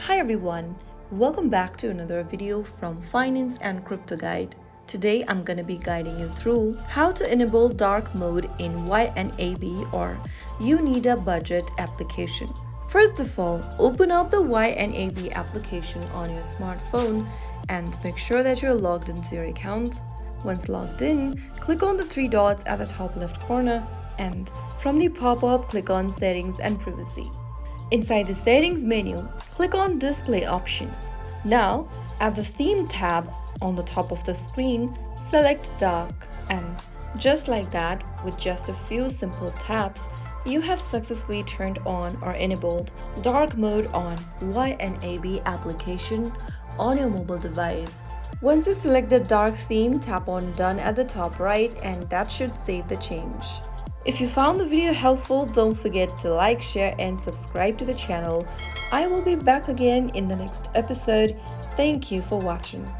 Hi everyone, welcome back to another video from Finance and Crypto Guide. Today I'm going to be guiding you through how to enable dark mode in YNAB or You Need a Budget application. First of all, open up the YNAB application on your smartphone and make sure that you're logged into your account. Once logged in, click on the three dots at the top left corner and from the pop-up, click on Settings and Privacy. Inside the Settings menu, click on Display option. Now, at the Theme tab on the top of the screen, select Dark. And just like that, with just a few simple taps, you have successfully turned on or enabled dark mode on YNAB application on your mobile device. Once you select the dark theme, tap on Done at the top right and that should save the change. If you found the video helpful, don't forget to like, share and subscribe to the channel. I will be back again in the next episode. Thank you for watching.